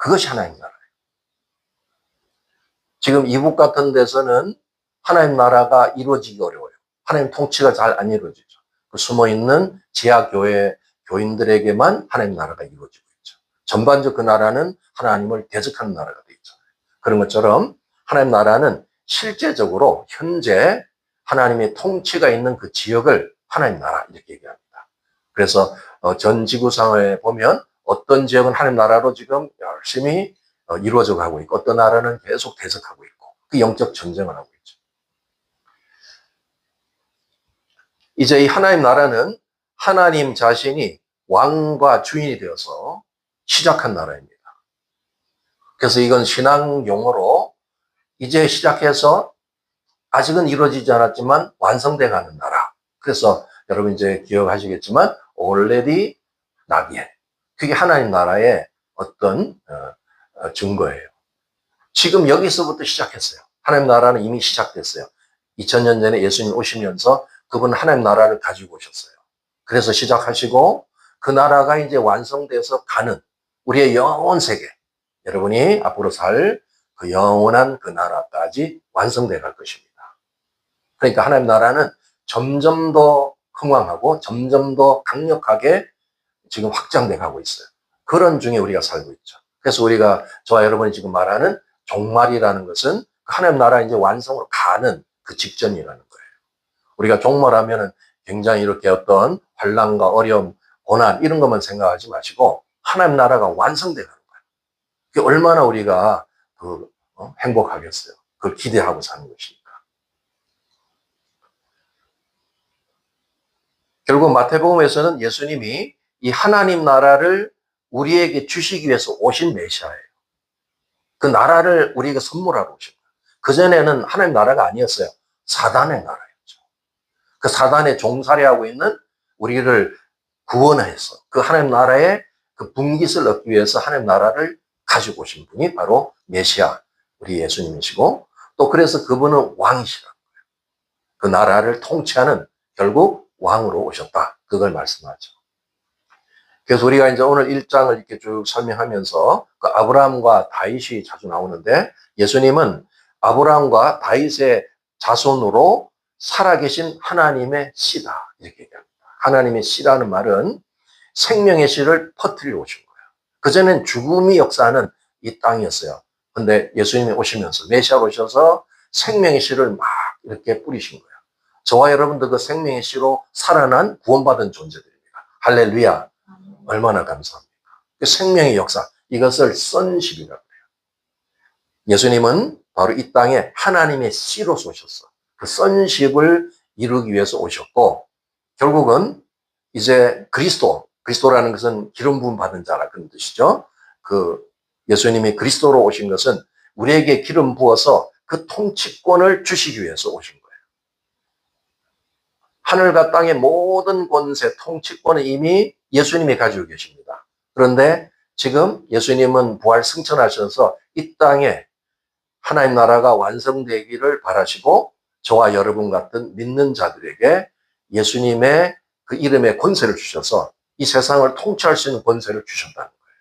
그것이 하나님 나라예요. 지금 이북 같은 데서는 하나님 나라가 이루어지기 어려워요. 하나님 통치가 잘 안 이루어지죠. 그 숨어있는 지하교회 교인들에게만 하나님 나라가 이루어지고 있죠. 전반적 그 나라는 하나님을 대적하는 나라가 되어 있잖아요. 그런 것처럼 하나님 나라는 실제적으로 현재 하나님의 통치가 있는 그 지역을 하나님 나라 이렇게 얘기합니다. 그래서 전 지구상에 보면 어떤 지역은 하나님 나라로 지금 열심히 이루어져 가고 있고 어떤 나라는 계속 대적하고 있고 그 영적 전쟁을 하고 있죠. 이제 이 하나님 나라는 하나님 자신이 왕과 주인이 되어서 시작한 나라입니다. 그래서 이건 신앙 용어로 이제 시작해서 아직은 이루어지지 않았지만 완성돼 가는 나라. 그래서 여러분 이제 기억하시겠지만 already not yet. 그게 하나님 나라의 어떤 증거예요. 지금 여기서부터 시작했어요. 하나님 나라는 이미 시작됐어요. 2000년 전에 예수님 오시면서 그분은 하나님 나라를 가지고 오셨어요. 그래서 시작하시고 그 나라가 이제 완성돼서 가는 우리의 영원 세계, 여러분이 앞으로 살 그 영원한 그 나라까지 완성돼 갈 것입니다. 그러니까 하나님 나라는 점점 더 흥왕하고 점점 더 강력하게 지금 확장돼 가고 있어요. 그런 중에 우리가 살고 있죠. 그래서 우리가 저와 여러분이 지금 말하는 종말이라는 것은 하나님 나라 이제 완성으로 가는 그 직전이라는 거예요. 우리가 종말하면은 굉장히 이렇게 어떤 환난과 어려움, 고난 이런 것만 생각하지 마시고 하나님 나라가 완성돼 가는 거예요. 그게 얼마나 우리가 행복하겠어요. 그걸 기대하고 사는 것이니까. 결국 마태복음에서는 예수님이 이 하나님 나라를 우리에게 주시기 위해서 오신 메시아예요. 그 나라를 우리에게 선물하러 오신 거예요. 그전에는 하나님 나라가 아니었어요. 사단의 나라였죠. 그 사단에 종살이하고 있는 우리를 구원해서 그 하나님 나라의 그 분깃을 얻기 위해서 하나님 나라를 가지고 오신 분이 바로 메시아, 우리 예수님이시고 또 그래서 그분은 왕이시라는 거예요. 그 나라를 통치하는 결국 왕으로 오셨다. 그걸 말씀하죠. 그래서 우리가 이제 오늘 1장을 이렇게 쭉 설명하면서 그 아브라함과 다윗이 자주 나오는데 예수님은 아브라함과 다윗의 자손으로 살아계신 하나님의 씨다. 이렇게 얘기합니다. 하나님의 씨라는 말은 생명의 씨를 퍼뜨리러 오신 거예요. 그전엔 죽음이 역사하는 이 땅이었어요. 근데 예수님이 오시면서 메시아로 오셔서 생명의 씨를 막 이렇게 뿌리신 거예요. 저와 여러분도 그 생명의 씨로 살아난 구원받은 존재들입니다. 할렐루야. 얼마나 감사합니까? 그 생명의 역사, 이것을 sonship이라고 해요. 예수님은 바로 이 땅에 하나님의 씨로서 오셨어. 그 sonship을 이루기 위해서 오셨고 결국은 이제 그리스도라는 것은 기름 부음 받은 자라 그런 뜻이죠. 그 예수님이 그리스도로 오신 것은 우리에게 기름 부어서 그 통치권을 주시기 위해서 오신 거예요. 하늘과 땅의 모든 권세, 통치권은 이미 예수님이 가지고 계십니다. 그런데 지금 예수님은 부활 승천하셔서 이 땅에 하나님 나라가 완성되기를 바라시고 저와 여러분 같은 믿는 자들에게 예수님의 그 이름의 권세를 주셔서 이 세상을 통치할 수 있는 권세를 주셨다는 거예요.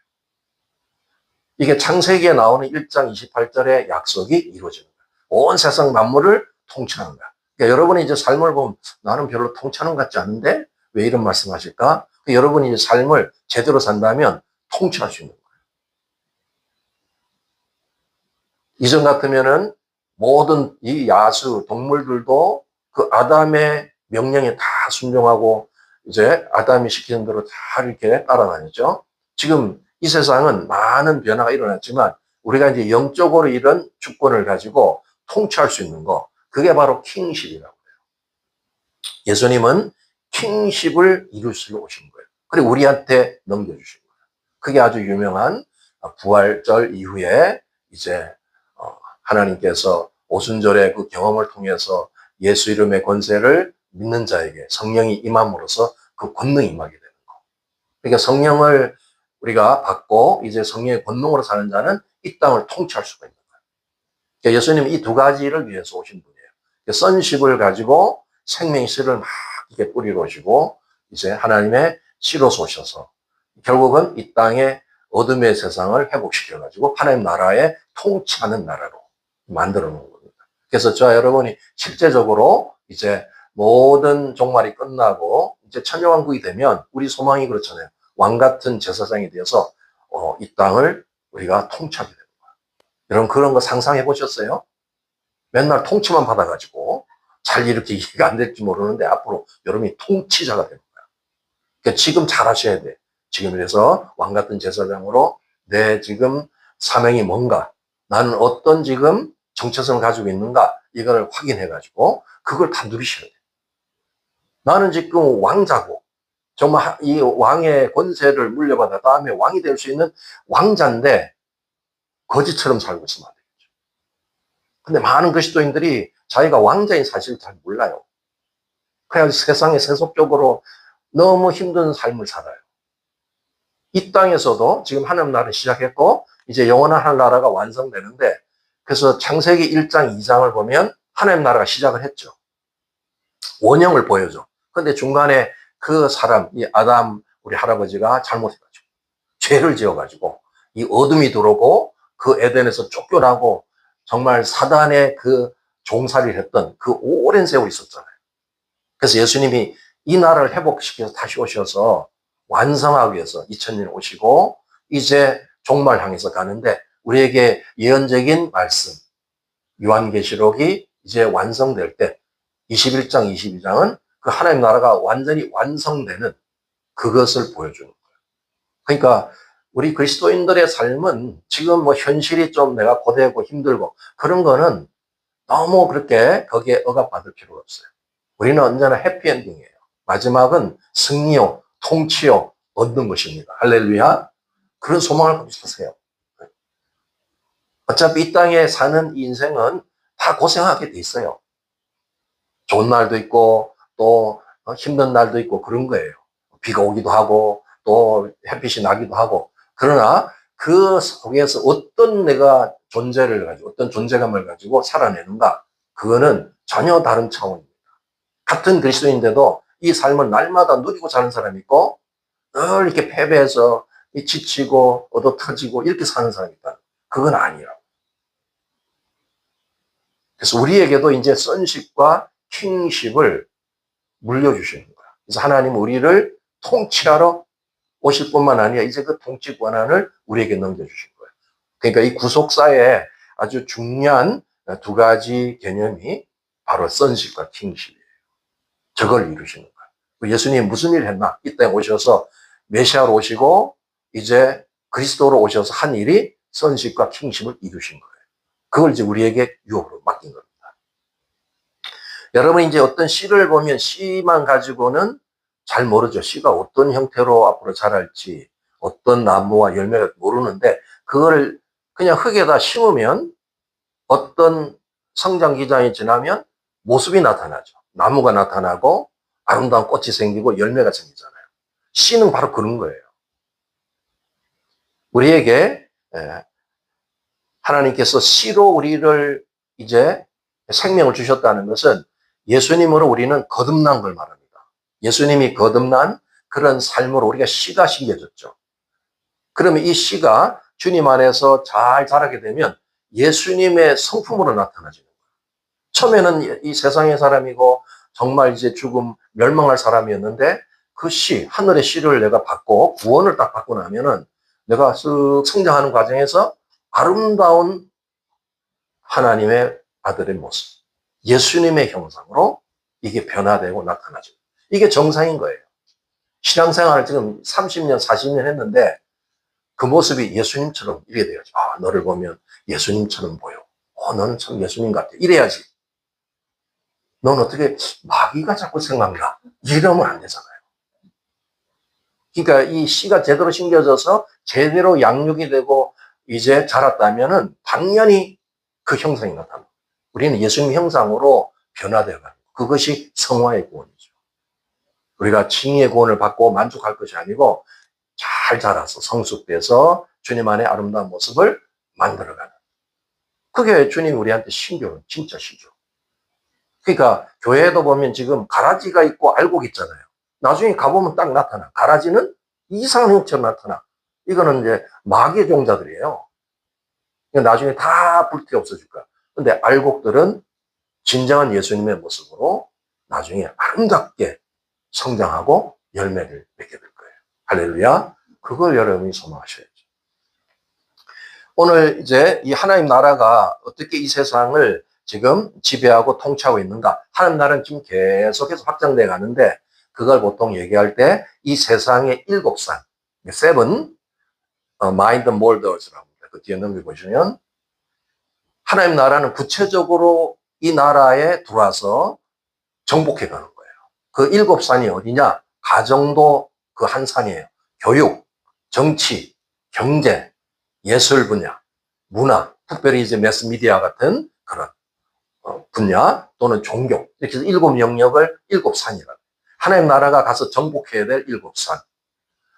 이게 창세기에 나오는 1장 28절의 약속이 이루어지는 거예요. 온 세상 만물을 통치하는 거야. 그러니까 여러분이 이제 삶을 보면 나는 별로 통치하는 것 같지 않은데 왜 이런 말씀하실까? 그러니까 여러분이 이제 삶을 제대로 산다면 통치할 수 있는 거예요. 이전 같으면은 모든 이 야수, 동물들도 그 아담의 명령에 다 순종하고 이제 아담이 시키는 대로 다 이렇게 따라다녔죠. 지금 이 세상은 많은 변화가 일어났지만 우리가 이제 영적으로 이런 주권을 가지고 통치할 수 있는 거, 그게 바로 킹십이라고 해요. 예수님은 킹십을 이루시러 오신 거예요. 그리고 우리한테 넘겨주신 거예요. 그게 아주 유명한 부활절 이후에 이제 하나님께서 오순절의 그 경험을 통해서 예수 이름의 권세를 믿는 자에게 성령이 임함으로써 그 권능이 임하게 되는 거. 그러니까 성령을 우리가 받고 이제 성령의 권능으로 사는 자는 이 땅을 통치할 수가 있는 거예요. 그러니까 예수님은 이 두 가지를 위해서 오신 분이에요. sonship을 가지고 생명의 씨를 막 이렇게 뿌리러 오시고 이제 하나님의 씨로서 오셔서 결국은 이 땅에 어둠의 세상을 회복시켜가지고 하나님 나라에 통치하는 나라로 만들어 놓은 겁니다. 그래서 저와 여러분이 실제적으로 이제 모든 종말이 끝나고 이제 천년왕국이 되면 우리 소망이 그렇잖아요. 왕 같은 제사장이 되어서 이 땅을 우리가 통치하게 됩니다. 여러분 그런 거 상상해 보셨어요? 맨날 통치만 받아가지고 잘 이렇게 이해가 안 될지 모르는데 앞으로 여러분이 통치자가 되는 거야. 그러니까 지금 잘하셔야 돼. 지금 이래서 왕 같은 제사장으로 내 지금 사명이 뭔가, 나는 어떤 지금 정체성을 가지고 있는가, 이걸 확인해가지고 그걸 다 누리셔야 돼. 나는 지금 왕자고 정말 이 왕의 권세를 물려받아 다음에 왕이 될 수 있는 왕자인데 거지처럼 살고 있으면 안 되겠죠. 근데 많은 그리스도인들이 자기가 왕자인 사실을 잘 몰라요. 그냥 세상에 세속적으로 너무 힘든 삶을 살아요. 이 땅에서도 지금 하나님 나라를 시작했고 이제 영원한 하나나라가 완성되는데, 그래서 창세기 1장 2장을 보면 하나님 나라가 시작을 했죠. 원형을 보여줘. 근데 중간에 그 사람, 이 아담 우리 할아버지가 잘못해가지고 죄를 지어가지고 이 어둠이 들어오고 그 에덴에서 쫓겨나고 정말 사단의 그 종살이를 했던 그 오랜 세월이 있었잖아요. 그래서 예수님이 이 나라를 회복시켜서 다시 오셔서 완성하기 위해서 2000년 오시고 이제 종말 향해서 가는데, 우리에게 예언적인 말씀 요한계시록이 이제 완성될 때 21장 22장은 그 하나님 나라가 완전히 완성되는 그것을 보여주는 거예요. 그러니까 우리 그리스도인들의 삶은 지금 뭐 현실이 좀 내가 고되고 힘들고 그런 거는 너무 그렇게 거기에 억압받을 필요가 없어요. 우리는 언제나 해피엔딩이에요. 마지막은 승리요, 통치요, 얻는 것입니다. 할렐루야. 그런 소망을 갖고 사세요. 어차피 이 땅에 사는 인생은 다 고생하게 돼 있어요. 좋은 날도 있고 또 힘든 날도 있고 그런 거예요. 비가 오기도 하고 또 햇빛이 나기도 하고. 그러나 그 속에서 어떤 내가 존재를 가지고 어떤 존재감을 가지고 살아내는가, 그거는 전혀 다른 차원입니다. 같은 그리스도인데도 이 삶을 날마다 누리고 사는 사람이 있고 늘 이렇게 패배해서 지치고 얻어 터지고 이렇게 사는 사람이 있다. 그건 아니라고. 그래서 우리에게도 이제 선십과 킹십을 물려주시는 거야. 그래서 하나님은 우리를 통치하러 오실 뿐만 아니라 이제 그 통치 권한을 우리에게 넘겨주신 거예요. 그러니까 이 구속사에 아주 중요한 두 가지 개념이 바로 선십과 킹십이에요. 저걸 이루시는 거예요. 예수님이 무슨 일을 했나? 이 땅에 오셔서 메시아로 오시고 이제 그리스도로 오셔서 한 일이 선십과 킹십을 이루신 거예요. 그걸 이제 우리에게 유업으로 맡긴 겁니다. 여러분 이제 어떤 씨를 보면 씨만 가지고는 잘 모르죠. 씨가 어떤 형태로 앞으로 자랄지, 어떤 나무와 열매가 모르는데 그걸 그냥 흙에다 심으면 어떤 성장 기간이 지나면 모습이 나타나죠. 나무가 나타나고 아름다운 꽃이 생기고 열매가 생기잖아요. 씨는 바로 그런 거예요. 우리에게 하나님께서 씨로 우리를 이제 생명을 주셨다는 것은 예수님으로 우리는 거듭난 걸 말합니다. 예수님이 거듭난 그런 삶으로 우리가 씨가 심겨졌죠. 그러면 이 씨가 주님 안에서 잘 자라게 되면 예수님의 성품으로 나타나지는 거예요. 처음에는 이 세상의 사람이고 정말 이제 죽음 멸망할 사람이었는데 그 씨, 하늘의 씨를 내가 받고 구원을 딱 받고 나면은 내가 쓱 성장하는 과정에서 아름다운 하나님의 아들의 모습, 예수님의 형상으로 이게 변화되고 나타나죠. 이게 정상인 거예요. 신앙생활을 지금 30년, 40년 했는데 그 모습이 예수님처럼 이래 돼야지. 아, 너를 보면 예수님처럼 보여. 너는 참 예수님 같아. 이래야지. 넌 어떻게 마귀가 자꾸 생각나? 이러면 안 되잖아요. 그러니까 이 씨가 제대로 심겨져서 제대로 양육이 되고 이제 자랐다면은 당연히 그 형상이 나타납니다. 우리는 예수님 형상으로 변화되어 가는 것. 그것이 성화의 구원이죠. 우리가 칭의의 구원을 받고 만족할 것이 아니고 잘 자라서 성숙돼서 주님 안에 아름다운 모습을 만들어가는. 그게 주님 우리한테 신교는 진짜 시죠. 그러니까 교회에도 보면 지금 가라지가 있고 알곡 있잖아요. 나중에 가보면 딱 나타나. 가라지는 이상한 형태로 나타나. 이거는 이제 마귀의 종자들이에요. 나중에 다 불태 없어질 거야. 근데 알곡들은 진정한 예수님의 모습으로 나중에 아름답게 성장하고 열매를 맺게 될 거예요. 할렐루야. 그걸 여러분이 소망하셔야죠. 오늘 이제 이 하나님 나라가 어떻게 이 세상을 지금 지배하고 통치하고 있는가. 하나님 나라는 지금 계속해서 확장돼 가는데 그걸 보통 얘기할 때 이 세상의 7산, seven mind molders라고 합니다. 그 뒤에 넘겨보시면 하나님 나라는 구체적으로 이 나라에 들어와서 정복해 가는 거예요. 그 7산이 어디냐? 가정도 그 한 산이에요. 교육, 정치, 경제, 예술 분야, 문화, 특별히 이제 매스미디어 같은 그런 분야 또는 종교. 이렇게 해서 7영역을 7산이라고. 하나님 나라가 가서 정복해야 될 7산.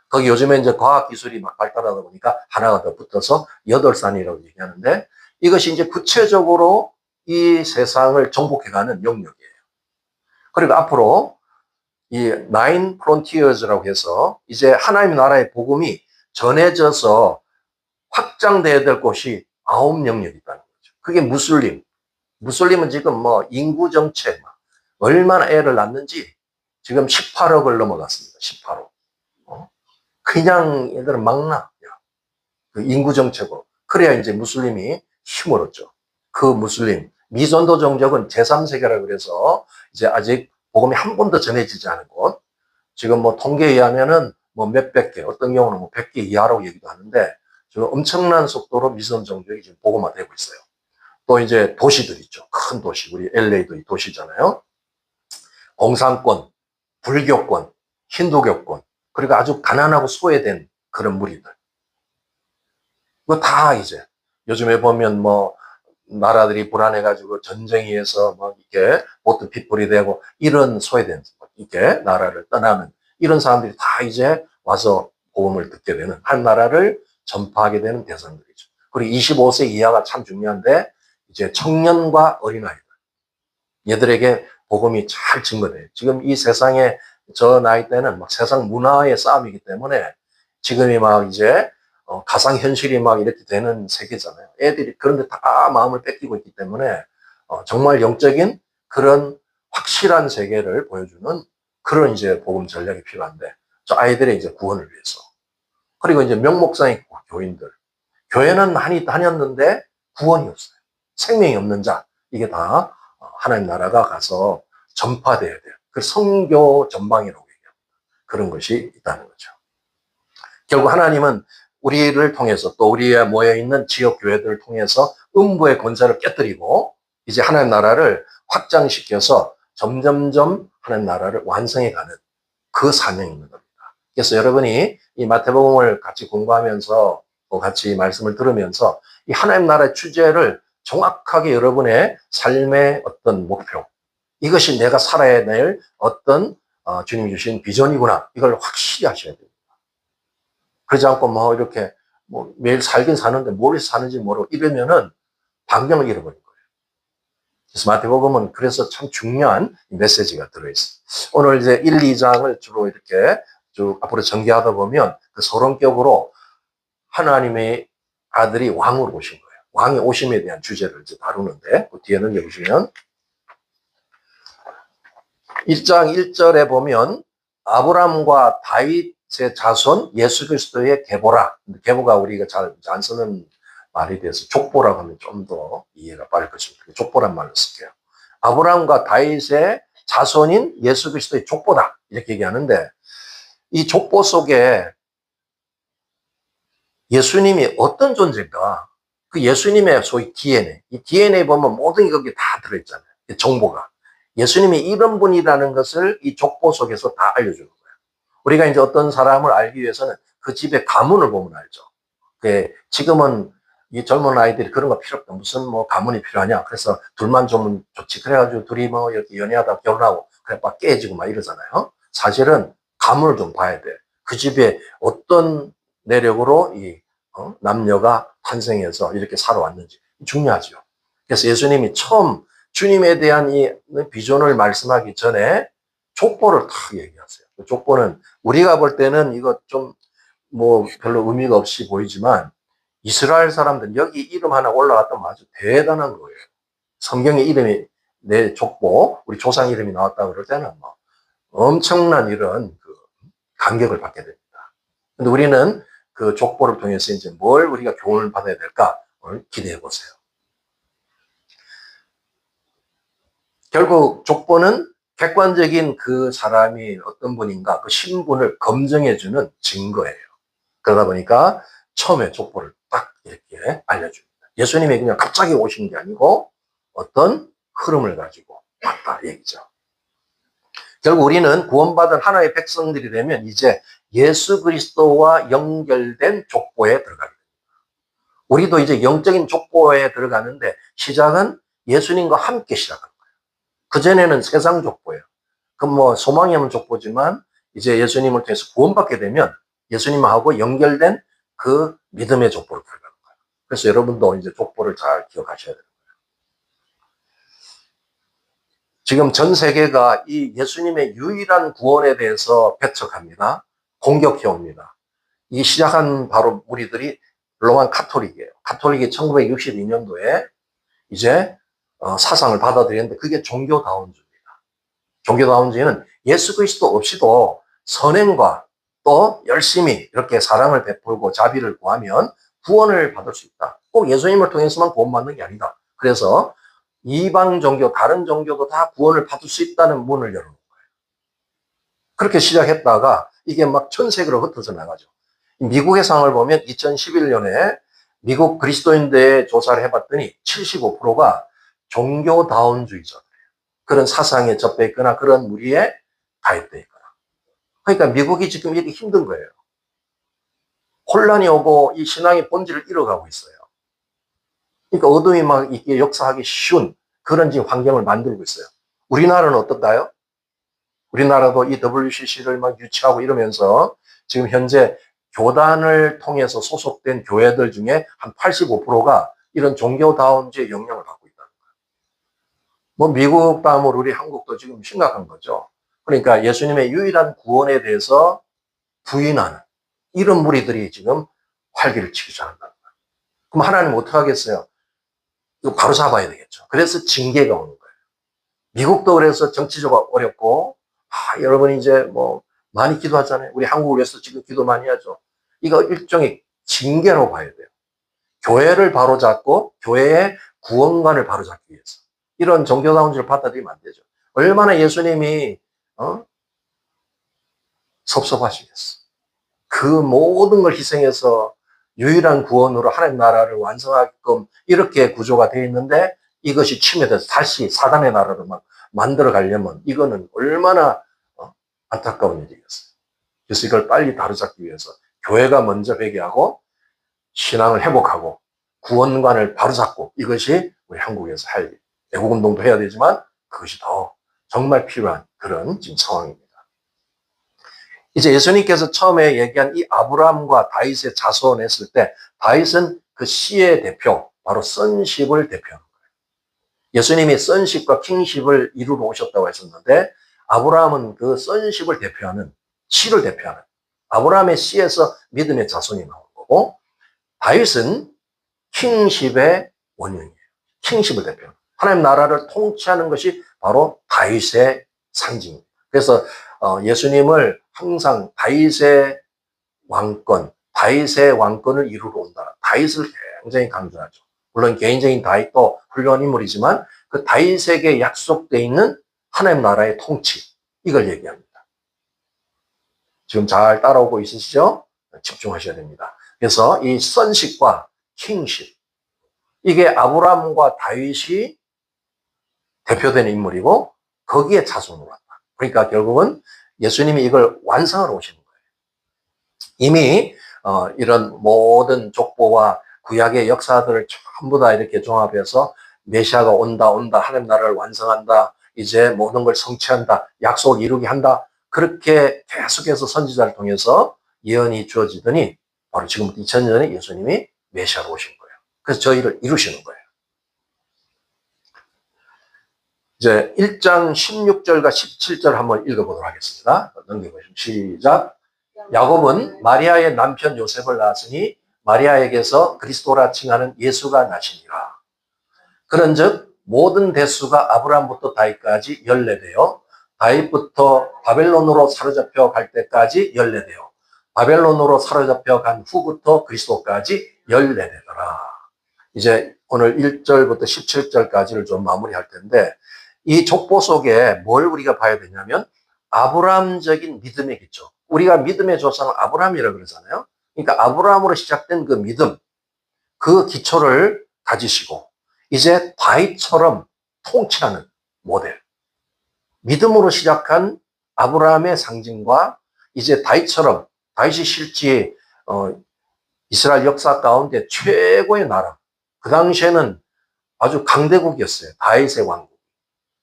거기 요즘에 이제 과학기술이 막 발달하다 보니까 하나가 더 붙어서 8산이라고 얘기하는데 이것이 이제 구체적으로 이 세상을 정복해가는 영역이에요. 그리고 앞으로 이 나인 프론티어즈라고 해서 이제 하나님 나라의 복음이 전해져서 확장돼야 될 곳이 9영역이 있다는 거죠. 그게 무슬림. 무슬림은 지금 뭐 인구 정책 얼마나 애를 낳는지 지금 18억을 넘어갔습니다. 18억. 그냥 얘들은 막 나. 그 인구 정책으로. 그래야 이제 무슬림이 힘을 얻죠. 그 무슬림, 미전도 종족은 제3세계라 그래서 이제 아직 복음이 한 번도 전해지지 않은 곳. 지금 뭐 통계에 의하면은 뭐 몇백 개, 어떤 경우는 뭐 100개 이하라고 얘기도 하는데 지금 엄청난 속도로 미전 종족이 지금 복음화되고 있어요. 또 이제 도시들 있죠. 큰 도시. 우리 LA도 이 도시잖아요. 공산권, 불교권, 힌두교권, 그리고 아주 가난하고 소외된 그런 무리들. 그거 다 이제 요즘에 보면 뭐 나라들이 불안해가지고 전쟁이 해서 막 이렇게 보트 핏불이 되고 이런 소외된 이렇게 나라를 떠나는 이런 사람들이 다 이제 와서 복음을 듣게 되는 한 나라를 전파하게 되는 대상들이죠. 그리고 25세 이하가 참 중요한데 이제 청년과 어린아이들 얘들에게 복음이 잘 증거돼요. 지금 이 세상에 저 나이 때는 막 세상 문화의 싸움이기 때문에 지금이 막 이제 가상현실이 막 이렇게 되는 세계잖아요. 애들이 그런데 다 마음을 뺏기고 있기 때문에 정말 영적인 그런 확실한 세계를 보여주는 그런 이제 복음 전략이 필요한데 저 아이들의 이제 구원을 위해서. 그리고 이제 명목상의 교인들. 교회는 많이 다녔는데 구원이 없어요. 생명이 없는 자. 이게 다 하나님 나라가 가서 전파돼야 돼요. 그 선교 전방이라고 얘기합니다. 그런 것이 있다는 거죠. 결국 하나님은 우리를 통해서 또 우리의 모여있는 지역 교회들을 통해서 음부의 권세를 깨뜨리고 이제 하나님 나라를 확장시켜서 점점점 하나님 나라를 완성해가는 그 사명이 있는 겁니다. 그래서 여러분이 이 마태복음을 같이 공부하면서 또 같이 말씀을 들으면서 이 하나님 나라의 주제를 정확하게 여러분의 삶의 어떤 목표, 이것이 내가 살아야 될 어떤 주님이 주신 비전이구나. 이걸 확실히 하셔야 됩니다. 그러지 않고 뭐 이렇게 뭐 매일 살긴 사는데 뭘 사는지 모르고 이러면은 방향을 잃어버린 거예요. 그래서 마태복음은 그래서 참 중요한 메시지가 들어있어요. 오늘 이제 1, 2장을 주로 이렇게 쭉 앞으로 전개하다 보면 그 서론격으로 하나님의 아들이 왕으로 오신 거예요. 왕의 오심에 대한 주제를 이제 다루는데 그 뒤에는 여기시면 1장 1절에 보면 아브라함과 다윗의 자손 예수 그리스도의 계보라. 계보가 우리가 잘 안 쓰는 말이 돼서 족보라고 하면 좀 더 이해가 빠를 것입니다. 족보란 말로 쓸게요. 아브라함과 다윗의 자손인 예수 그리스도의 족보다 이렇게 얘기하는데 이 족보 속에 예수님이 어떤 존재인가? 그 예수님의 소위 DNA, 이 DNA 보면 모든 게 거기에 다 들어있잖아요. 정보가. 예수님이 이런 분이라는 것을 이 족보 속에서 다 알려주는 거예요. 우리가 이제 어떤 사람을 알기 위해서는 그 집의 가문을 보면 알죠. 지금은 이 젊은 아이들이 그런 거 필요 없다. 무슨 뭐 가문이 필요하냐. 그래서 둘만 좀 좋지. 그래가지고 둘이 뭐 이렇게 연애하다 결혼하고 그래 막 깨지고 막 이러잖아요. 사실은 가문을 좀 봐야 돼. 그 집에 어떤 내력으로 이 남녀가 탄생해서 이렇게 살아왔는지 중요하죠. 그래서 예수님이 처음 주님에 대한 이 비전을 말씀하기 전에 족보를 다 얘기하세요. 족보는 우리가 볼 때는 이거 좀 뭐 별로 의미가 없이 보이지만 이스라엘 사람들 여기 이름 하나 올라갔다면 아주 대단한 거예요. 성경에 이름이 내 족보, 우리 조상 이름이 나왔다 그럴 때는 뭐 엄청난 이런 그 감격을 받게 됩니다. 근데 우리는 그 족보를 통해서 이제 뭘 우리가 교훈을 받아야 될까 오늘 기대해 보세요. 결국 족보는 객관적인 그 사람이 어떤 분인가 그 신분을 검증해주는 증거예요. 그러다 보니까 처음에 족보를 딱 이렇게 알려줍니다. 예수님이 그냥 갑자기 오신 게 아니고 어떤 흐름을 가지고 왔다 얘기죠. 결국 우리는 구원받은 하나의 백성들이 되면 이제 예수 그리스도와 연결된 족보에 들어가게 됩니다. 우리도 이제 영적인 족보에 들어가는데 시작은 예수님과 함께 시작한 거예요. 그전에는 세상 족보예요. 그럼 뭐 소망이 없는 족보지만 이제 예수님을 통해서 구원받게 되면 예수님하고 연결된 그 믿음의 족보로 들어가는 거예요. 그래서 여러분도 이제 족보를 잘 기억하셔야 돼요. 지금 전 세계가 이 예수님의 유일한 구원에 대해서 배척합니다. 공격해 옵니다. 이 시작한 바로 무리들이 로만 카톨릭이에요. 카톨릭이 1962년도에 이제 사상을 받아들였는데 그게 종교다운주의입니다. 종교다운주의는 예수 그리스도 없이도 선행과 또 열심히 이렇게 사랑을 베풀고 자비를 구하면 구원을 받을 수 있다. 꼭 예수님을 통해서만 구원받는 게 아니다. 그래서 이방 종교, 다른 종교도 다 구원을 받을 수 있다는 문을 열어놓은 거예요. 그렇게 시작했다가 이게 막 전 세계로 흩어져 나가죠. 미국의 상황을 보면 2011년에 미국 그리스도인들의 조사를 해봤더니 75%가 종교다운주의자들이에요. 그런 사상에 접해 있거나 그런 무리에 가입되어 있거나. 그러니까 미국이 지금 이렇게 힘든 거예요. 혼란이 오고 이 신앙의 본질을 잃어가고 있어요. 그러니까 어둠이 막 이게 역사하기 쉬운 그런 지금 환경을 만들고 있어요. 우리나라는 어떨까요? 우리나라도 이 WCC를 막 유치하고 이러면서 지금 현재 교단을 통해서 소속된 교회들 중에 한 85%가 이런 종교다운주의 영향을 받고 있다는 거예요. 뭐 미국 다음으로 우리 한국도 지금 심각한 거죠. 그러니까 예수님의 유일한 구원에 대해서 부인하는 이런 무리들이 지금 활기를 치기 시작한다는 거예요. 그럼 하나님 어떻게 하겠어요? 이거 바로 잡아야 되겠죠. 그래서 징계가 오는 거예요. 미국도 그래서 정치적으로 어렵고, 여러분이 이제 뭐 많이 기도하잖아요. 우리 한국을 위해서 지금 기도 많이 하죠. 이거 일종의 징계로 봐야 돼요. 교회를 바로잡고 교회의 구원관을 바로잡기 위해서. 이런 종교다운주의를 받아들이면 안 되죠. 얼마나 예수님이 섭섭하시겠어. 그 모든 걸 희생해서 유일한 구원으로 하나님 나라를 완성하게끔 이렇게 구조가 되어 있는데 이것이 침해돼서 다시 사단의 나라로 막 만들어 가려면 이거는 얼마나 안타까운 일이겠어요. 그래서 이걸 빨리 다루잡기 위해서 교회가 먼저 회개하고 신앙을 회복하고 구원관을 바로잡고 이것이 우리 한국에서 할 일. 애국운동도 해야 되지만 그것이 더 정말 필요한 그런 지금 상황입니다. 이제 예수님께서 처음에 얘기한 이 아브라함과 다윗의 자손 했을 때 다윗은 그 씨의 대표, 바로 sonship을 대표하는 거예요. 예수님이 sonship과 kingship을 이루러 오셨다고 했었는데 아브라함은 그 sonship을 대표하는, 씨를 대표하는 아브라함의 씨에서 믿음의 자손이 나온 거고 다윗은 kingship의 원형이에요. kingship을 대표하는 하나님 나라를 통치하는 것이 바로 다윗의 상징입니다. 그래서 예수님을 항상 다윗의 왕권을 이루러 온다. 다윗을 굉장히 강조하죠. 물론 개인적인 다윗도 훌륭한 인물이지만 그 다윗에게 약속되어 있는 하나님 나라의 통치, 이걸 얘기합니다. 지금 잘 따라오고 있으시죠? 집중하셔야 됩니다. 그래서 이 sonship과 kingship, 이게 아브라함과 다윗이 대표되는 인물이고 거기에 자손으로 왔다. 그러니까 결국은 예수님이 이걸 완성하러 오시는 거예요. 이미 이런 모든 족보와 구약의 역사들을 전부 다 이렇게 종합해서 메시아가 온다 하나님 나라를 완성한다, 이제 모든 걸 성취한다, 약속을 이루게 한다, 그렇게 계속해서 선지자를 통해서 예언이 주어지더니 바로 지금부터 2000년 전에 예수님이 메시아로 오신 거예요. 그래서 저희를 이루시는 거예요. 이제 1장 16절과 17절 한번 읽어보도록 하겠습니다. 넘겨보시면 시작. 야곱은 마리아의 남편 요셉을 낳았으니 마리아에게서 그리스도라 칭하는 예수가 나시니라. 그런즉 모든 대수가 아브라함부터 다윗까지 연례되어 다윗부터 바벨론으로 사로잡혀 갈 때까지 연례되어 바벨론으로 사로잡혀 간 후부터 그리스도까지 연례되더라. 이제 오늘 1절부터 17절까지를 좀 마무리할 텐데, 이 족보 속에 뭘 우리가 봐야 되냐면 아브라함적인 믿음의 기초. 우리가 믿음의 조상은 아브라함이라고 그러잖아요. 그러니까 아브라함으로 시작된 그 믿음, 그 기초를 가지시고 이제 다윗처럼 통치하는 모델, 믿음으로 시작한 아브라함의 상징과 이제 다윗처럼, 다윗이 실제 이스라엘 역사 가운데 최고의 나라, 그 당시에는 아주 강대국이었어요. 다윗의 왕국.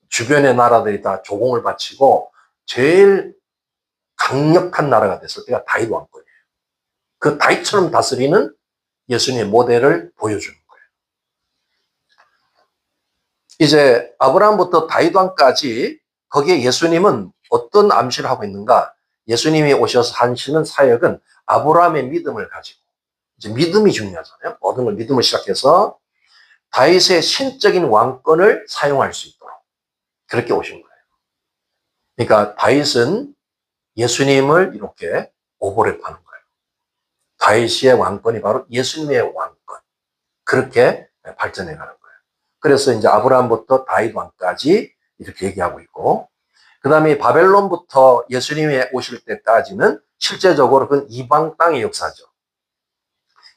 주변의 나라들이 다 조공을 바치고 제일 강력한 나라가 됐을 때가 다윗 왕권이에요. 그 다윗처럼 다스리는 예수님의 모델을 보여주는 거예요. 이제 아브라함부터 다윗 왕까지 거기에 예수님은 어떤 암시를 하고 있는가? 예수님이 오셔서 하시는 사역은 아브라함의 믿음을 가지고, 이제 믿음이 중요하잖아요. 모든 걸 믿음을 시작해서 다윗의 신적인 왕권을 사용할 수 있도록 그렇게 오신 거예요. 그러니까 다윗은 예수님을 이렇게 오버랩하는 거예요. 다윗의 왕권이 바로 예수님의 왕권. 그렇게 발전해 가는 거예요. 그래서 이제 아브라함부터 다윗 왕까지 이렇게 얘기하고 있고, 그 다음에 바벨론부터 예수님이 오실 때까지는 실제적으로 그건 이방 땅의 역사죠.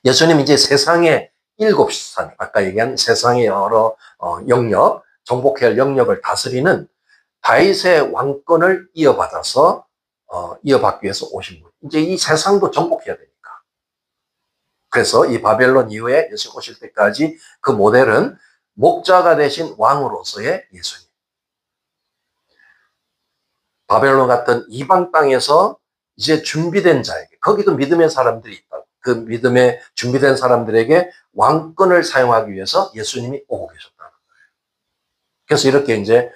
예수님 이제 세상의 7산, 아까 얘기한 세상의 여러 영역, 정복해야 할 영역을 다스리는 다윗의 왕권을 이어받아서 이어받기 위해서 오신 분. 이제 이 세상도 정복해야 되니까. 그래서 이 바벨론 이후에 예수님 오실 때까지 그 모델은 목자가 되신 왕으로서의 예수님. 바벨론 같은 이방 땅에서 이제 준비된 자에게, 거기도 믿음의 사람들이 있다. 그 믿음에 준비된 사람들에게 왕권을 사용하기 위해서 예수님이 오고 계셨다는 거예요. 그래서 이렇게 이제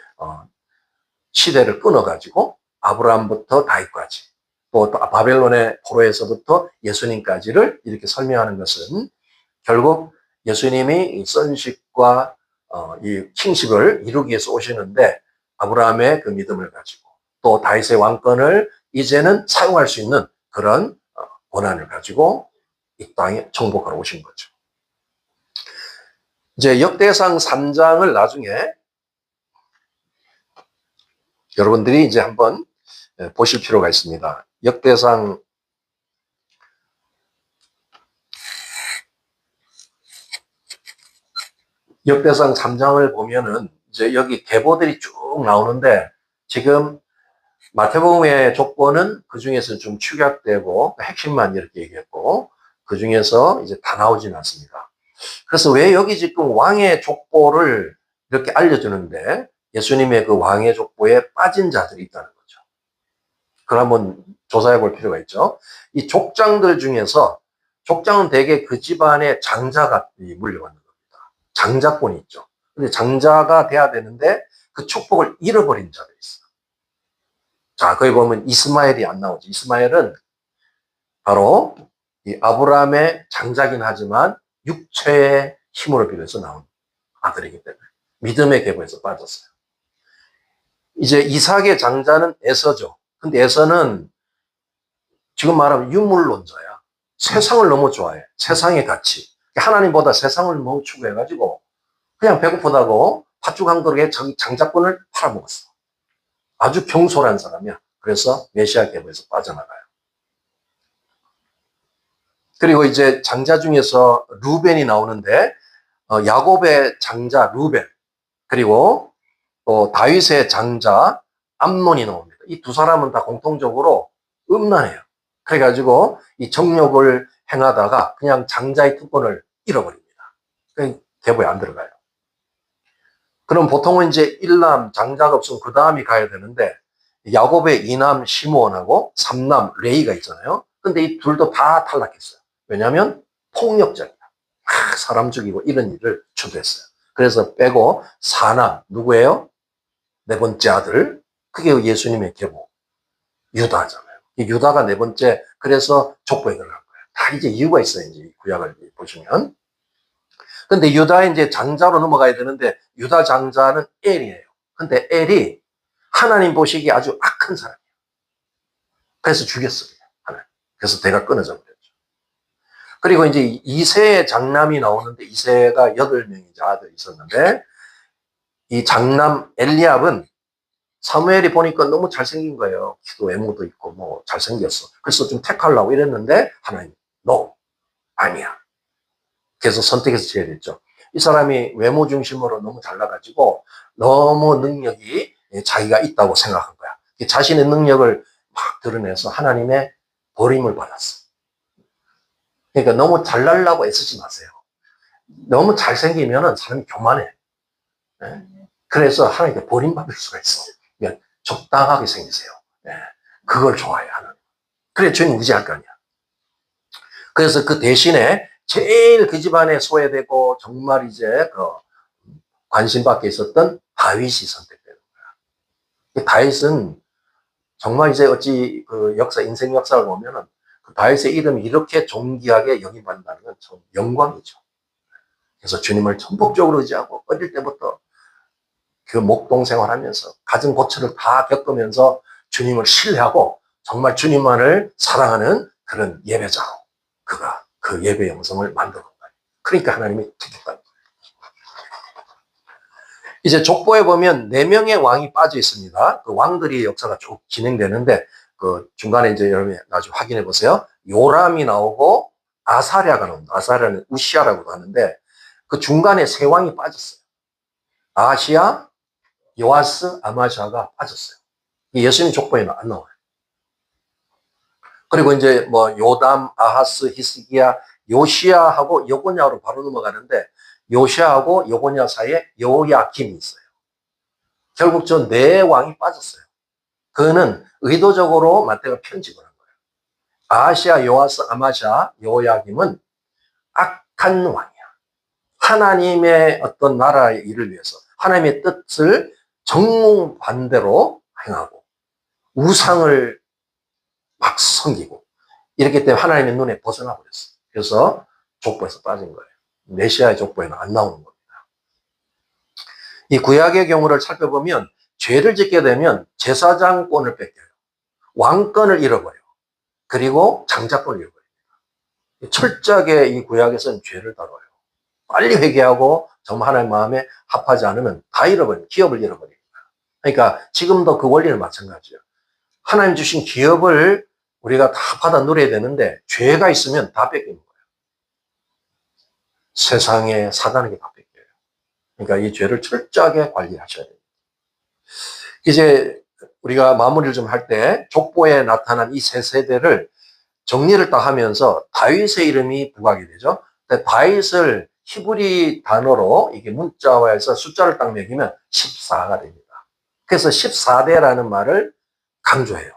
시대를 끊어가지고 아브라함부터 다윗까지, 또 바벨론의 포로에서부터 예수님까지를 이렇게 설명하는 것은 결국 예수님이 이 선식과 이 킹십을 이루기 위해서 오시는데 아브라함의 그 믿음을 가지고 또 다윗의 왕권을 이제는 사용할 수 있는 그런 권한을 가지고 이 땅에 정복하러 오신 거죠. 이제 역대상 3장을 나중에 여러분들이 이제 한번 보실 필요가 있습니다. 역대상 3장을 보면은 이제 여기 계보들이 쭉 나오는데, 지금 마태복음의 족보는 그 중에서 좀 축약되고 핵심만 이렇게 얘기했고 그 중에서 이제 다 나오진 않습니다. 그래서 왜 여기 지금 왕의 족보를 이렇게 알려주는데 예수님의 그 왕의 족보에 빠진 자들이 있다는 거죠. 그걸 한번 조사해 볼 필요가 있죠. 이 족장들 중에서, 족장은 대개 그 집안의 장자가 물려받는 겁니다. 장자권이 있죠. 근데 장자가 돼야 되는데 그 축복을 잃어버린 자들이 있어요. 자, 거기 보면 이스마엘이 안 나오죠. 이스마엘은 바로 이 아브라함의 장자긴 하지만 육체의 힘으로 비롯해서 나온 아들이기 때문에 믿음의 계보에서 빠졌어요. 이제 이삭의 장자는 에서죠. 근데 에서는 지금 말하면 유물론자야. 세상을 너무 좋아해. 세상의 가치. 하나님보다 세상을 너무 추구해가지고 그냥 배고프다고 팥죽 한 그릇에 자기 장자권을 팔아먹었어. 아주 경솔한 사람이야. 그래서 메시아 계보에서 빠져나가요. 그리고 이제 장자 중에서 루벤이 나오는데 야곱의 장자 루벤, 그리고 또 다윗의 장자 암논이 나옵니다. 이 두 사람은 다 공통적으로 음란해요. 그래가지고 이 정욕을 행하다가 그냥 장자의 특권을 잃어버립니다. 계보에 안 들어가요. 그럼 보통은 이제 일남 장자가 없으면 그 다음이 가야 되는데 야곱의 이남 시므온하고 삼남 레이가 있잖아요. 근데 이 둘도 다 탈락했어요. 왜냐하면 폭력적이다. 사람 죽이고 이런 일을 주도했어요. 그래서 빼고 사남, 누구예요? 네 번째 아들, 그게 예수님의 계보 유다잖아요. 유다가 네 번째, 그래서 족보에 들어간 거예요. 다 이제 이유가 있어요, 이제 구약을 보시면. 근데 유다의 이제 장자로 넘어가야 되는데, 유다 장자는 엘이에요. 근데 엘이 하나님 보시기에 아주 악한 사람이에요. 그래서 죽였어요, 하나님. 그래서 대가 끊어져 버렸죠. 그리고 이제 이세의 장남이 나오는데, 이세가 8명의 아들이 있었는데, 이 장남 엘리압은 사무엘이 보니까 너무 잘생긴 거예요. 키도 외모도 있고 뭐 잘생겼어. 그래서 좀 택하려고 이랬는데 하나님, 너 아니야. 그래서 선택해서 지어야 됐죠. 이 사람이 외모 중심으로 너무 잘나가지고 너무 능력이 자기가 있다고 생각한 거야. 자신의 능력을 막 드러내서 하나님의 버림을 받았어. 그러니까 너무 잘나려고 애쓰지 마세요. 너무 잘생기면 사람이 교만해. 그래서 하나님께 버림받을 수가 있어. 그러니까 적당하게 생기세요. 그걸 좋아해요, 하나님. 그래, 주님 의지할 거 아니야. 그래서 그 대신에 제일 그 집안에 소외되고 정말 이제 그 관심 밖에 있었던 다윗이 선택되는 거야. 다윗은 정말 이제 어찌 그 역사, 인생 역사를 보면은 그 다윗의 이름이 이렇게 존귀하게 여김받는다는 건 참 영광이죠. 그래서 주님을 전폭적으로 의지하고 어릴 때부터 그 목동 생활하면서 가정 고초를 다 겪으면서 주님을 신뢰하고 정말 주님만을 사랑하는 그런 예배자로 그가 그 예배 영성을 만들어 온 거예요. 그러니까 하나님이 택했다는 거예요. 이제 족보에 보면 4명의 왕이 빠져 있습니다. 그 왕들이 역사가 쭉 진행되는데 그 중간에 이제 여러분이 나중에 확인해 보세요. 요람이 나오고 아사랴가 나옵니다. 아사랴는 우시아라고도 하는데 그 중간에 3왕이 빠졌어요. 아시아, 요아스, 아마샤가 빠졌어요. 예수님 족보에는 안 나와요. 그리고 이제 뭐 요담, 아하스, 히스기야, 요시야하고 여고냐로 바로 넘어가는데 요시야하고 여고냐 사이에 여호야김이 있어요. 결국 저 4왕이 빠졌어요. 그거는 의도적으로 마태가 편집을 한 거예요. 아시아, 요아스, 아마샤, 여호야김은 악한 왕이야. 하나님의 어떤 나라의 일을 위해서 하나님의 뜻을 정반대로 행하고 우상을 막 섬기고 이렇기 때문에 하나님의 눈에 벗어나 버렸어요. 그래서 족보에서 빠진 거예요. 메시아의 족보에는 안 나오는 겁니다. 이 구약의 경우를 살펴보면 죄를 짓게 되면 제사장권을 뺏겨요. 왕권을 잃어버려요. 그리고 장자권을 잃어버립니다. 철저하게 이 구약에서는 죄를 다뤄요. 빨리 회개하고 정말 하나님 마음에 합하지 않으면 다 잃어버려요. 기업을 잃어버립니다. 그러니까 지금도 그 원리는 마찬가지예요. 하나님 주신 기업을 우리가 다 받아 누려야 되는데 죄가 있으면 다 뺏기는 거예요. 세상에 사단에게 다 뺏겨요. 그러니까 이 죄를 철저하게 관리하셔야 됩니다. 이제 우리가 마무리를 좀 할 때 족보에 나타난 이 3세대를 정리를 딱 하면서 다윗의 이름이 부각이 되죠. 근데 다윗을 히브리 단어로 이게 문자화해서 숫자를 딱 매기면 14가 됩니다. 그래서 14대라는 말을 강조해요.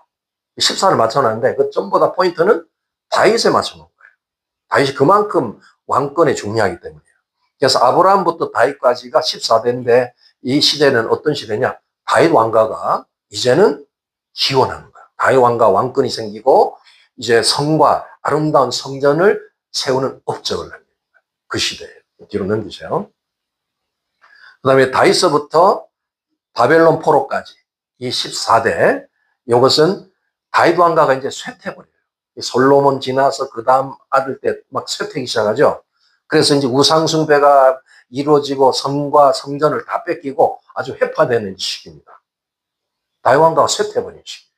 14를 맞춰놨는데 그 전부 다 포인트는 다윗에 맞춰놓은 거예요. 다윗이 그만큼 왕권에 중요하기 때문이에요. 그래서 아브라함부터 다윗까지가 14대인데 이 시대는 어떤 시대냐? 다윗 왕가가 이제는 기원하는 거예요. 다윗 왕가 왕권이 생기고 이제 성과 아름다운 성전을 세우는 업적을 남깁니다. 그 시대예요. 뒤로 넘기세요. 그 다음에 다윗서부터 바벨론 포로까지 이 14대 이것은 다윗 왕가가 이제 쇠퇴버려요. 솔로몬 지나서 그 다음 아들 때 막 쇠퇴기 시작하죠. 그래서 이제 우상숭배가 이루어지고 성과 성전을 다 뺏기고 아주 회파되는 시기입니다. 다윗 왕가가 쇠퇴버린 시기예요.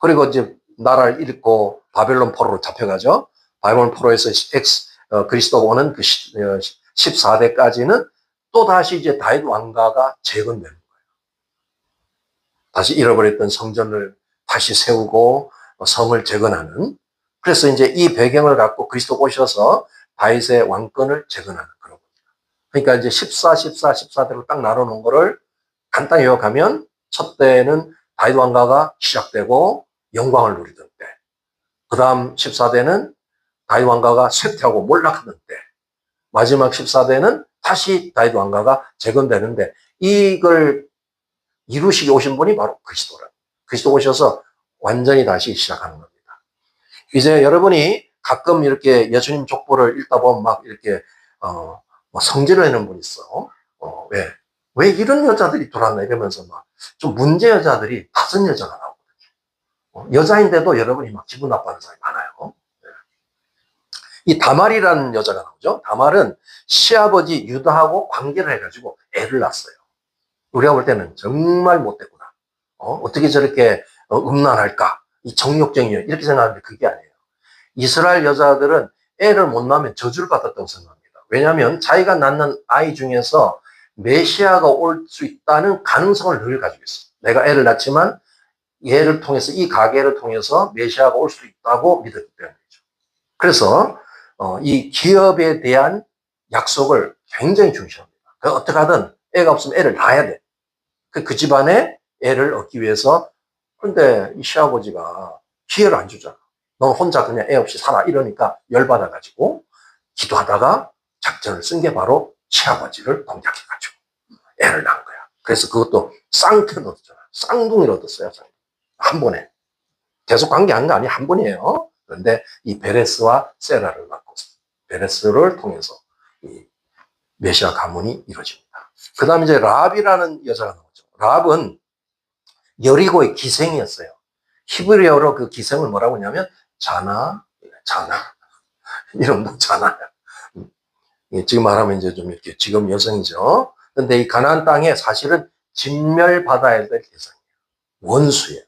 그리고 이제 나라를 잃고 바벨론 포로로 잡혀가죠. 바벨론 포로에서 그리스도가 오는 그 14대까지는 또 다시 이제 다윗 왕가가 재건되는 거예요. 다시 잃어버렸던 성전을 다시 세우고 성을 재건하는. 그래서 이제 이 배경을 갖고 그리스도 오셔서 다윗의 왕권을 재건하는 그런 겁니다. 그러니까 이제 14대로 딱 나눠놓은 거를 간단히 요약하면 첫 때는 다윗 왕가가 시작되고 영광을 누리던 때. 그 다음 14대는 다윗 왕가가 쇠퇴하고 몰락하던 때. 마지막 14대는 다시 다윗 왕가가 재건되는데 이걸 이루시기 오신 분이 바로 그리스도라. 그리스도 오셔서 완전히 다시 시작하는 겁니다. 이제 여러분이 가끔 이렇게 예수님 족보를 읽다 보면 막 이렇게, 뭐 성질을 내는 분 있어. 왜 이런 여자들이 들어왔나 이러면서 막 좀 문제 여자들이 5여자가 나오거든요. 여자인데도 여러분이 막 기분 나빠하는 사람이 많아요. 이 다말이라는 여자가 나오죠. 다말은 시아버지 유다하고 관계를 해가지고 애를 낳았어요. 우리가 볼 때는 정말 못됐구나. 어떻게 저렇게 음란할까? 이 정욕쟁이 이렇게 생각하는데 그게 아니에요. 이스라엘 여자들은 애를 못 낳으면 저주를 받았다고 생각합니다. 왜냐하면 자기가 낳는 아이 중에서 메시아가 올 수 있다는 가능성을 늘 가지고 있어. 내가 애를 낳지만 얘를 통해서, 이 가계를 통해서 메시아가 올 수 있다고 믿었기 때문이죠. 그래서 이 기업에 대한 약속을 굉장히 중시합니다. 어떻게 하든 애가 없으면 애를 낳아야 돼. 그 집안에 애를 얻기 위해서. 그런데 이 시아버지가 기회를 안 주잖아. 넌 혼자 그냥 애 없이 살아. 이러니까 열받아가지고 기도하다가 작전을 쓴 게 바로 시아버지를 공격해가지고 애를 낳은 거야. 그래서 그것도 쌍태를 얻었잖아. 쌍둥이를 얻었어요. 한 번에. 계속 관계한 거 아니야. 한 번이에요. 그런데 이 베레스와 세라를 낳고 베레스를 통해서 이 메시아 가문이 이루어집니다. 그 다음에 이제 라합이라는 여자가 나오죠. 라합은 여리고의 기생이었어요. 히브리어로 그 기생을 뭐라고 하냐면 자나. 이름도 자나야. 지금 말하면 이제 좀 이렇게 지금 여성이죠. 근데 이 가나안 땅에 사실은 진멸받아야 될 대상이에요. 원수예요.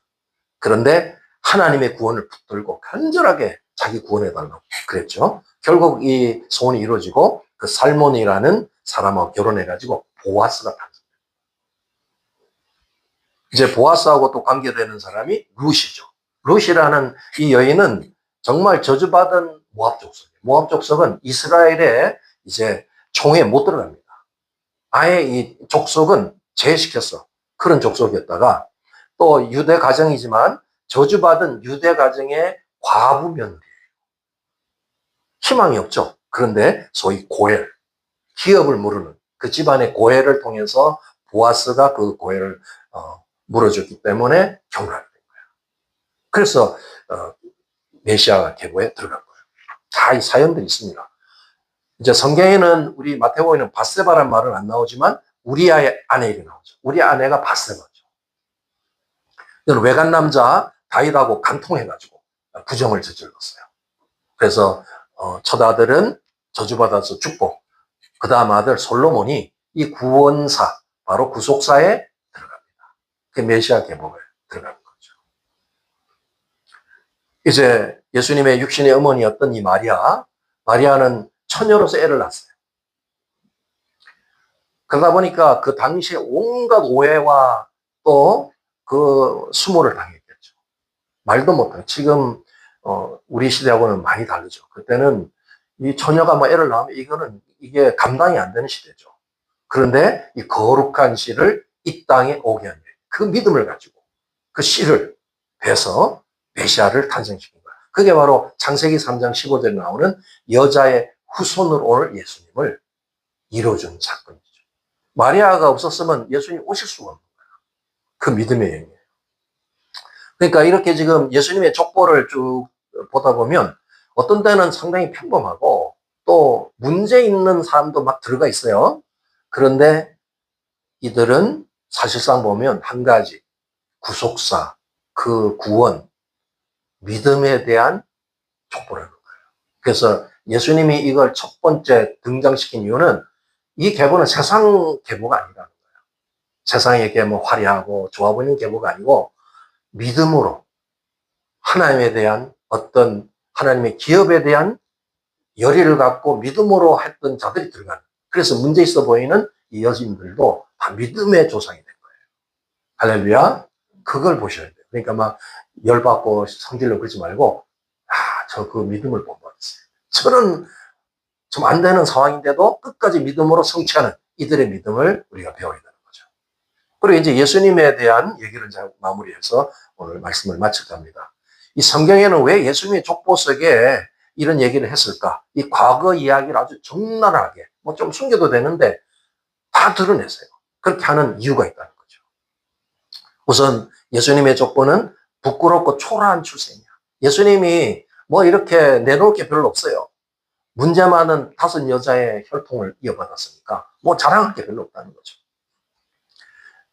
그런데 하나님의 구원을 붙들고 간절하게 자기 구원해달라고 그랬죠. 결국 이 소원이 이루어지고 그 살몬이라는 사람하고 결혼해가지고 보아스가 탄생해요. 이제 보아스하고 또 관계되는 사람이 룻이죠. 룻이라는 이 여인은 정말 저주받은 모압 족속이에요. 모압 족속은 이스라엘의 이제 총에 못 들어갑니다. 아예 이 족속은 제외시켰어. 그런 족속이었다가 또 유대 가정이지만 저주받은 유대 가정의 과부 며느리예요. 희망이 없죠. 그런데 소위 고엘, 기업을 물으는 그 집안의 고엘을 통해서 보아스가 그 고엘을 물어줬기 때문에 경락이 된 거예요. 그래서 메시아 계보에 들어간 거예요. 다 이 사연들이 있습니다. 이제 성경에는 우리 마태복음에는 바세바란 말은 안 나오지만 우리아의 아내 얘기 나오죠. 우리 아내가 바세바죠. 외간 남자 다윗하고 간통해가지고 부정을 저질렀어요. 그래서 첫 아들은 저주받아서 죽고 그 다음 아들 솔로몬이 이 구원사, 바로 구속사에 들어갑니다. 그 메시아 계보에 들어가는 거죠. 이제 예수님의 육신의 어머니였던 이 마리아는 처녀로서 애를 낳았어요. 그러다 보니까 그 당시에 온갖 오해와 또 그 수모를 당했겠죠. 말도 못해요. 지금 우리 시대하고는 많이 다르죠. 그때는 이 처녀가 뭐 애를 낳으면 이게 감당이 안 되는 시대죠. 그런데 이 거룩한 씨를 이 땅에 오게 하는 그 믿음을 가지고 그 씨를 베서 메시아를 탄생시킨 거야. 그게 바로 창세기 3장 15절에 나오는 여자의 후손으로 올 예수님을 이루어준 사건이죠. 마리아가 없었으면 예수님 오실 수가 없는 거야. 그 믿음의 영이에요. 그러니까 이렇게 지금 예수님의 족보를 쭉 보다 보면 어떤 때는 상당히 평범하고 또 문제 있는 사람도 막 들어가 있어요. 그런데 이들은 사실상 보면 한 가지, 구속사, 그 구원, 믿음에 대한 족보라는 거예요. 그래서 예수님이 이걸 첫 번째 등장시킨 이유는 이 계보는 세상 계보가 아니라는 거예요. 세상에 이렇게 뭐 화려하고 좋아 보이는 계보가 아니고 믿음으로 하나님에 대한 어떤 하나님의 기업에 대한 열의를 갖고 믿음으로 했던 자들이 들어가는. 그래서 문제 있어 보이는 이 여인들도 다 믿음의 조상이 된 거예요. 할렐루야. 그걸 보셔야 돼요. 그러니까 막 열받고 성질로 그러지 말고 저 그 믿음을 본받았어요. 저는 좀 안 되는 상황인데도 끝까지 믿음으로 성취하는 이들의 믿음을 우리가 배워야 되는 거죠. 그리고 이제 예수님에 대한 얘기를 잘 마무리해서 오늘 말씀을 마칠까 합니다. 이 성경에는 왜 예수님의 족보 속에 이런 얘기를 했을까? 이 과거 이야기를 아주 적나라하게, 뭐 좀 숨겨도 되는데 다 드러냈어요. 그렇게 하는 이유가 있다는 거죠. 우선 예수님의 족보는 부끄럽고 초라한 출생이야. 예수님이 뭐 이렇게 내놓을 게 별로 없어요. 문제 많은 5 여자의 혈통을 이어받았으니까 뭐 자랑할 게 별로 없다는 거죠.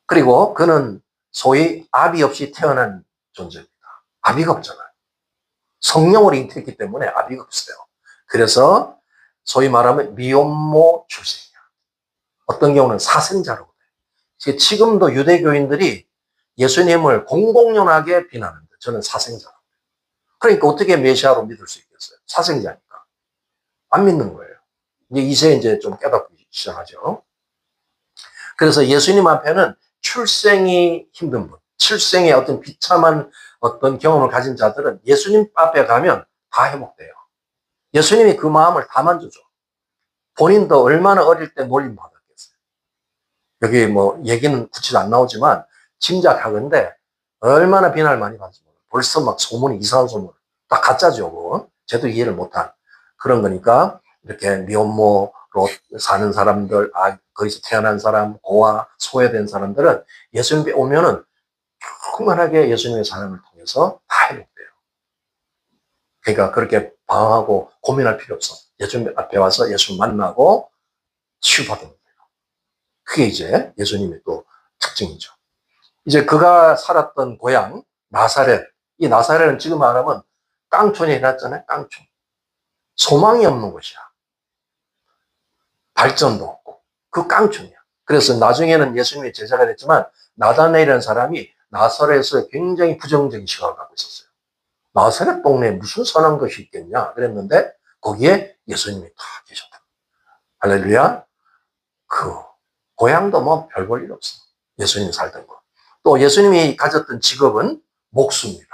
그리고 그는 소위 아비 없이 태어난 존재입니다. 아비가 없잖아요. 성령으로 잉태했기 때문에 아비가 없어요. 그래서 소위 말하면 미혼모 출생이야. 어떤 경우는 사생자라고 해요. 지금도 유대교인들이 예수님을 공공연하게 비난하는데 저는 사생자라고 해요. 그러니까 어떻게 메시아로 믿을 수 있겠어요? 사생자니까. 안 믿는 거예요. 이제 좀 깨닫기 시작하죠. 그래서 예수님 앞에는 출생이 힘든 분, 출생의 어떤 비참한 어떤 경험을 가진 자들은 예수님 앞에 가면 다 회복돼요. 예수님이 그 마음을 다 만져줘. 본인도 얼마나 어릴 때 놀림받았겠어요. 여기 뭐 얘기는 구체적으로 안 나오지만 짐작하건대 얼마나 비난을 많이 받는지 몰라요. 벌써 막 소문이 이상한 소문. 다 가짜죠. 그거. 쟤도 이해를 못한 그런 거니까 이렇게 미혼모로 사는 사람들, 거기서 태어난 사람, 고아, 소외된 사람들은 예수님께 오면은 충만하게 예수님의 사랑을 통해서 다 회복돼요. 그러니까 그렇게 방황하고 고민할 필요 없어. 예수님 앞에 와서 예수 만나고 치유받으면 돼요. 그게 이제 예수님의 또 특징이죠. 이제 그가 살았던 고향 나사렛. 이 나사렛은 지금 말하면 깡촌이 해놨잖아요. 깡촌. 소망이 없는 곳이야. 발전도 없고 그 깡촌이야. 그래서 나중에는 예수님의 제자가 됐지만 나다나엘이라는 사람이 나사렛에서 굉장히 부정적인 시각을 갖고 있었어요. 나사렛 동네에 무슨 선한 것이 있겠냐 그랬는데 거기에 예수님이 다 계셨다. 할렐루야. 그 고향도 뭐 별 볼 일 없어. 예수님이 살던 거. 또 예수님이 가졌던 직업은 목수입니다.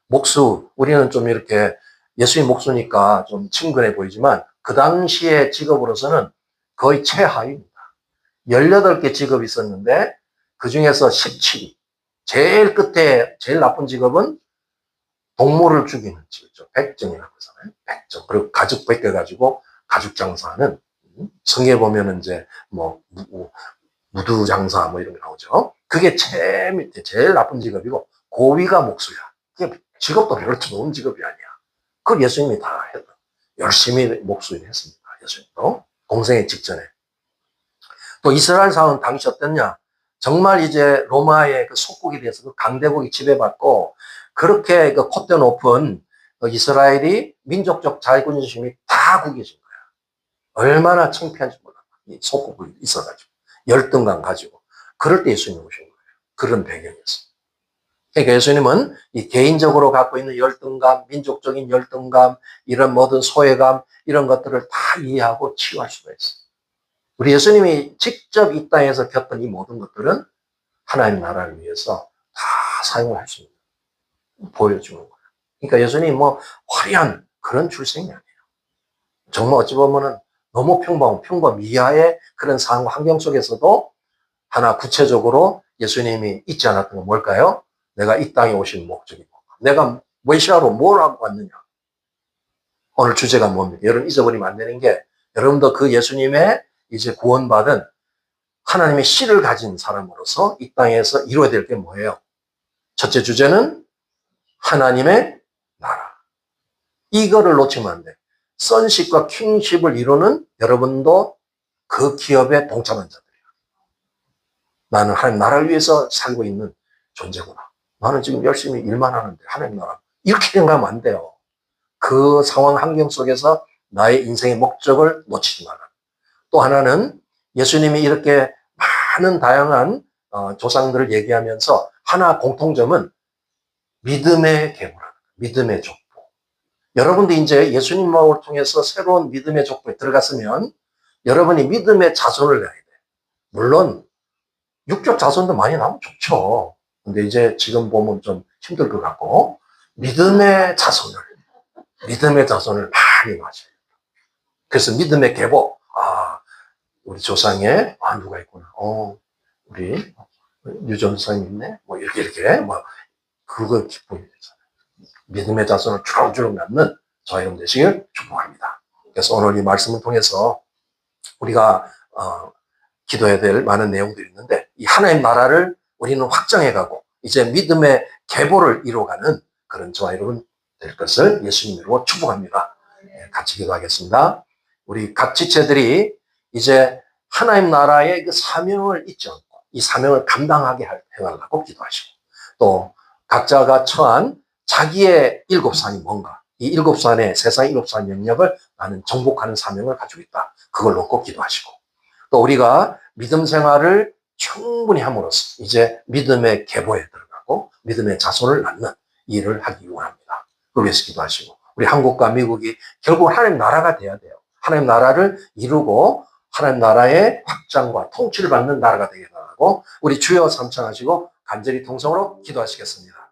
목수, 우리는 좀 이렇게 예수님 목수니까 좀 친근해 보이지만 그 당시의 직업으로서는 거의 최하위입니다. 18개 직업이 있었는데 그 중에서 17위. 제일 끝에 제일 나쁜 직업은 동물을 죽이는 직업이죠. 백정이라고 하잖아요. 백정. 그리고 가죽 벗겨가지고 가죽 장사하는, 성에 보면은 이제 뭐 무두 장사 뭐 이런 게 나오죠. 그게 제일 밑에 제일 나쁜 직업이고 고위가 목수야. 그게 직업도 별로 좋은 직업이 아니야. 그걸 예수님이 다 했다. 열심히 목수를 했습니다. 예수님도 공생의 직전에. 또 이스라엘 사회는 당시 어땠냐? 정말 이제 로마의 그 속국에 대해서 그 강대국이 지배받고 그렇게 그 콧대 높은 이스라엘이 민족적 자기중심이 다 구겨진 거야. 얼마나 창피한지 몰라. 이 속국이 있어가지고 열등감 가지고 그럴 때 예수님이 오신 거예요. 그런 배경이었어요. 그러니까 예수님은 이 개인적으로 갖고 있는 열등감, 민족적인 열등감, 이런 모든 소외감 이런 것들을 다 이해하고 치유할 수가 있어요. 우리 예수님이 직접 이 땅에서 겪던 이 모든 것들은 하나님 나라를 위해서 다 사용을 할 수 있는 보여주는 거예요. 그러니까 예수님이 뭐 화려한 그런 출생이 아니에요. 정말 어찌 보면은 너무 평범 이하의 그런 상황 환경 속에서도 하나 구체적으로 예수님이 잊지 않았던 건 뭘까요? 내가 이 땅에 오신 목적이 뭔가. 내가 메시아로 뭘 하고 왔느냐. 오늘 주제가 뭡니까? 여러분 잊어버리면 안 되는 게 여러분도 그 예수님의 이제 구원받은 하나님의 씨를 가진 사람으로서 이 땅에서 이루어야 될 게 뭐예요? 첫째 주제는 하나님의 나라. 이거를 놓치면 안 돼. 선십과 킹십을 이루는 여러분도 그 기업에 동참한 자들이야. 나는 하나님 나라를 위해서 살고 있는 존재구나. 나는 지금 열심히 일만 하는데 하나님 나라. 이렇게 생각하면 안 돼요. 그 상황 환경 속에서 나의 인생의 목적을 놓치지 마라. 또 하나는 예수님이 이렇게 많은 다양한 조상들을 얘기하면서 하나 공통점은 믿음의 계보라는 거예요. 믿음의 족보. 여러분도 이제 예수님을 통해서 새로운 믿음의 족보에 들어갔으면 여러분이 믿음의 자손을 내야 돼. 물론 육적 자손도 많이 나오면 좋죠. 근데 이제 지금 보면 좀 힘들 것 같고 믿음의 자손을 많이 맞아요. 그래서 믿음의 계보. 우리 조상에 누가 있구나. 우리 유전선이 있네. 뭐 이렇게 뭐 그거 기쁨이 되잖아요. 믿음의 자손을 주렁주렁 낳는 저와 여러분 되시길 축복합니다. 그래서 오늘 이 말씀을 통해서 우리가 기도해야 될 많은 내용들이 있는데 이 하나님 나라를 우리는 확장해가고 이제 믿음의 계보를 이루어가는 그런 저와 여러분 될 것을 예수님으로 축복합니다. 같이 기도하겠습니다. 우리 각 지체들이 이제 하나님 나라의 그 사명을 잊지 않고 이 사명을 감당하게 해달라고 기도하시고, 또 각자가 처한 자기의 일곱 산이 뭔가, 이 일곱 산의 세상 일곱 산 영역을 나는 정복하는 사명을 가지고 있다. 그걸 놓고 기도하시고, 또 우리가 믿음 생활을 충분히 함으로써 이제 믿음의 계보에 들어가고 믿음의 자손을 낳는 일을 하기 원합니다. 그걸 위해서 기도하시고, 우리 한국과 미국이 결국 하나님 나라가 돼야 돼요. 하나님 나라를 이루고 하나님 나라의 확장과 통치를 받는 나라가 되게 하고, 우리 주여 삼창하시고 간절히 통성으로 기도하시겠습니다.